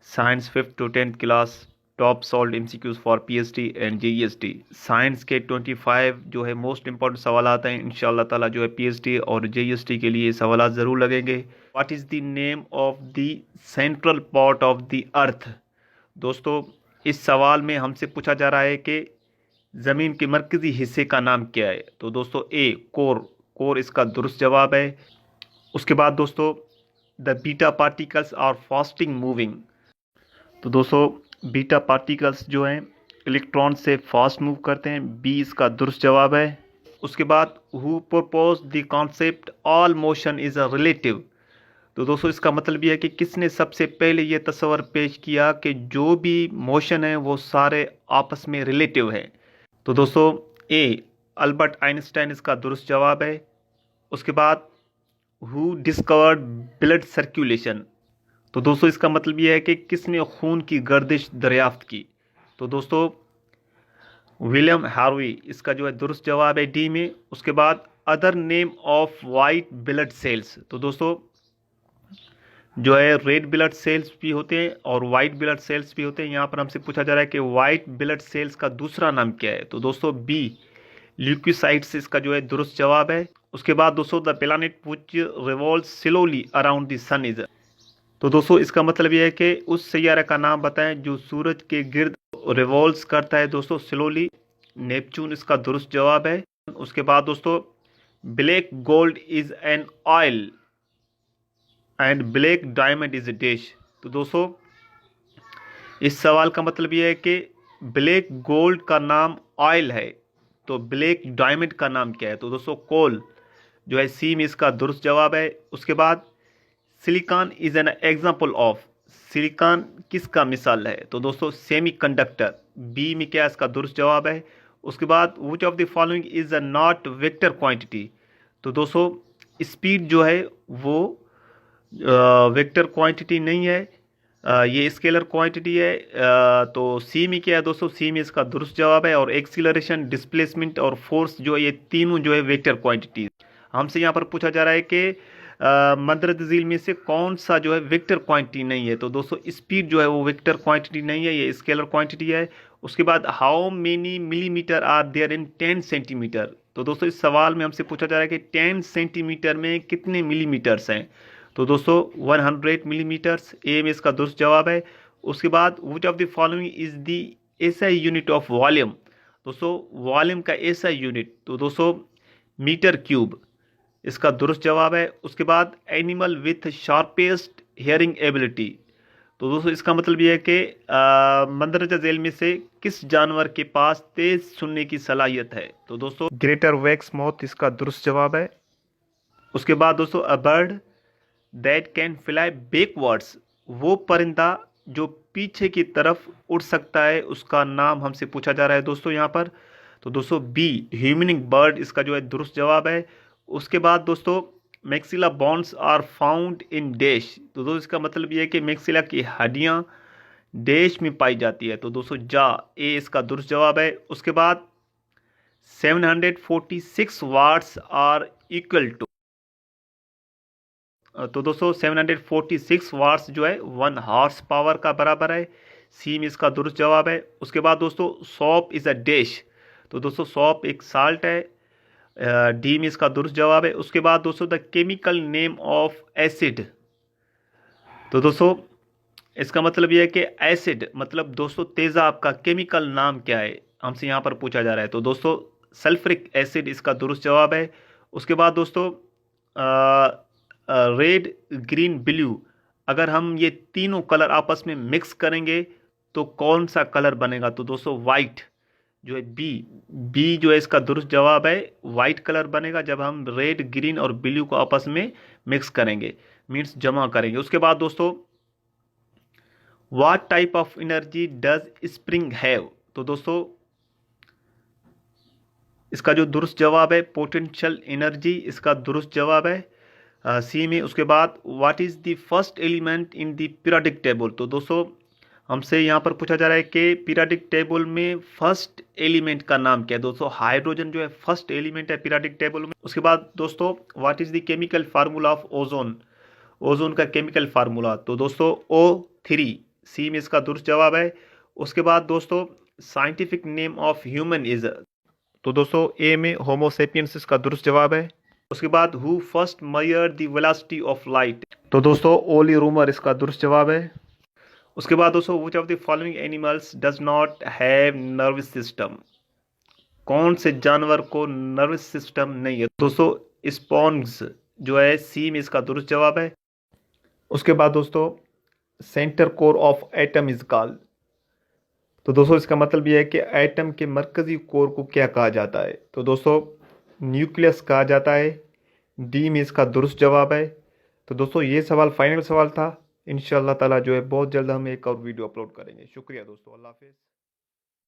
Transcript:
Science 5th to 10th class top solve MCQs for PhD and JEST. Science के 25 जो है most important सवाल आते हैं इंशाल्लाह ताला जो है पीएचडी और जेईएसटी के लिए सवाल ज़रूर लगेंगे। What is the name of the central part of the earth. दोस्तों इस सवाल में हमसे पूछा जा रहा है कि ज़मीन के मरकज़ी हिस्से का नाम क्या है। तो दोस्तों ए कोर, कोर इसका दुरुस्त जवाब है। उसके बाद दोस्तों the beta particles are fasting moving. तो दोस्तों बीटा पार्टिकल्स जो हैं इलेक्ट्रॉन से फास्ट मूव करते हैं, बी इसका दुरुस्त जवाब है। उसके बाद who propose the concept all motion is a relative. तो दोस्तों इसका मतलब यह है कि किसने सबसे पहले ये तस्वर पेश किया कि जो भी मोशन है वो सारे आपस में रिलेटिव है। तो दोस्तों ए अल्बर्ट आइंस्टाइन इसका दुरुस्त जवाब है। उसके बाद हु डिस्कवर्ड ब्लड सर्कुलेशन। तो दोस्तों इसका मतलब यह है कि किसने खून की गर्दिश दरियाफ्त की। तो दोस्तों विलियम हार्वी इसका जो है दुरुस्त जवाब है डी में। उसके बाद other name of white blood cells. तो दोस्तों जो है रेड ब्लड सेल्स भी होते हैं और वाइट ब्लड सेल्स भी होते हैं। यहाँ पर हमसे पूछा जा रहा है कि वाइट ब्लड सेल्स का दूसरा नाम क्या है। तो दोस्तों बी ल्यूकोसाइट्स इसका जो है दुरुस्त जवाब है। उसके बाद दोस्तों the planet which revolves slowly around the sun is. तो दोस्तों इसका मतलब यह है कि उस सैयारा का नाम बताएं जो सूरज के गिर्द रिवॉल्व्स करता है दोस्तों स्लोली। नेपच्यून इसका दुरुस्त जवाब है। उसके बाद दोस्तों black gold is an oil and black diamond is a dash. तो दोस्तों इस सवाल का मतलब यह है कि ब्लैक गोल्ड का नाम ऑयल है तो ब्लैक डायमंड का नाम क्या है। तो दोस्तों कोल जो है सी में इसका दुरुस्त जवाब है। उसके बाद silicon is an example of. Silicon किसका मिसाल है। तो दोस्तों सेमीकंडक्टर, बी में क्या इसका दुरुस्त जवाब है। उसके बाद which of the following is a not vector quantity. तो दोस्तों स्पीड जो है वो वेक्टर क्वांटिटी नहीं है, ये स्केलर क्वांटिटी है। तो सी में क्या है दोस्तों, सी में इसका दुरुस्त जवाब है। और एक्सीलरेशन, डिस्प्लेसमेंट और फोर्स जो है ये तीनों जो है वेक्टर क्वांटिटी। हमसे यहाँ पर पूछा जा रहा है कि मदरद झील में से कौन सा जो है वेक्टर क्वांटिटी नहीं है। तो दोस्तों स्पीड जो है वो वेक्टर क्वांटिटी नहीं है, ये स्केलर क्वांटिटी है। उसके बाद how many millimetre are there in 10 centimetre. तो दोस्तों इस सवाल में हमसे पूछा जा रहा है कि 10 सेंटीमीटर में कितने मिलीमीटर्स हैं। तो दोस्तों 100 मिलीमीटर्स, ए में इसका दुरुस्त जवाब है। उसके बाद which of the following is the SI unit of volume. दोस्तों वॉल्यूम का एसआई यूनिट तो दोस्तों मीटर क्यूब इसका दुरुस्त जवाब है। उसके बाद animal with sharpest hearing ability. तो दोस्तों इसका मतलब यह है कि मंदरजा झील में से किस जानवर के पास तेज सुनने की सलाहियत है। तो दोस्तों ग्रेटर वैक्स मौत इसका दुरुस्त जवाब है। उसके बाद दोस्तों a bird that can fly backwards, वो परिंदा जो पीछे की तरफ उड़ सकता है उसका नाम हमसे पूछा जा रहा है दोस्तों यहाँ पर। तो दोस्तों बी ह्यूमनिंग बर्ड इसका जो है दुरुस्त जवाब है। उसके बाद दोस्तों maxilla bones are found in dash. तो दोस्तों इसका मतलब ये है कि मैक्सिला की हड्डियाँ डैश में पाई जाती है। तो दोस्तों जा, ए इसका दुरुस्त जवाब है। उसके बाद 746 वाट्स आर इक्वल टू। तो दोस्तों 746 वाट्स जो है 1 हॉर्स पावर का बराबर है, सी में इसका दुरुस्त जवाब है। उसके बाद दोस्तों सॉप इज़ अ डैश। तो दोस्तों सॉप एक साल्ट है, डी में इसका दुरुस्त जवाब है। उसके बाद दोस्तों the chemical name of acid. तो दोस्तों इसका मतलब यह है कि एसिड मतलब दोस्तों तेज़ाब का केमिकल नाम क्या है, हमसे यहाँ पर पूछा जा रहा है। तो दोस्तों सल्फ्रिक एसिड इसका दुरुस्त जवाब है। उसके बाद दोस्तों रेड, ग्रीन, ब्लू, अगर हम ये तीनों कलर आपस में मिक्स करेंगे तो कौन सा कलर बनेगा। तो दोस्तों वाइट जो है बी जो है इसका दुरुस्त जवाब है, वाइट कलर बनेगा जब हम रेड, ग्रीन और ब्लू को आपस में मिक्स करेंगे, मीन्स जमा करेंगे। उसके बाद दोस्तों what type of energy does spring have. तो दोस्तों इसका जो दुरुस्त जवाब है पोटेंशियल एनर्जी इसका दुरुस्त जवाब है, सी में। उसके बाद what is the first element in the periodic table. तो दोस्तों हमसे यहाँ पर पूछा जा रहा है कि पीरियोडिक टेबल में फर्स्ट एलिमेंट का नाम क्या है। दोस्तों हाइड्रोजन जो है फर्स्ट एलिमेंट है पीरियोडिक टेबल में। उसके बाद दोस्तों what is the chemical formula of ozone. Ozone का केमिकल फार्मूला तो दोस्तों O3 सी में इसका दुरुस्त जवाब है। उसके बाद दोस्तों scientific name of human is, तो दोस्तों ए में होमोसेपियंस इसका दुरुस्त जवाब है। उसके बाद who first measure the velocity of light, तो दोस्तों ओली रूमर इसका दुरुस्त जवाब है। उसके बाद दोस्तों which of the following animals does not have nervous system, कौन से जानवर को नर्वस सिस्टम नहीं है? दोस्तों स्पॉन्ज जो है सी में इसका दुरुस्त जवाब है। उसके बाद दोस्तों centre core of atom is called, तो दोस्तों इसका मतलब यह है कि एटम के मरकजी कोर को क्या कहा जाता है? तो दोस्तों न्यूक्लियस कहा जाता है। डी में इसका दुरुस्त जवाब है। तो दोस्तों ये सवाल फाइनल सवाल था। इंशाअल्लाह ताला जो है बहुत जल्द हम एक और वीडियो अपलोड करेंगे। शुक्रिया दोस्तों, अल्लाह हाफिज़।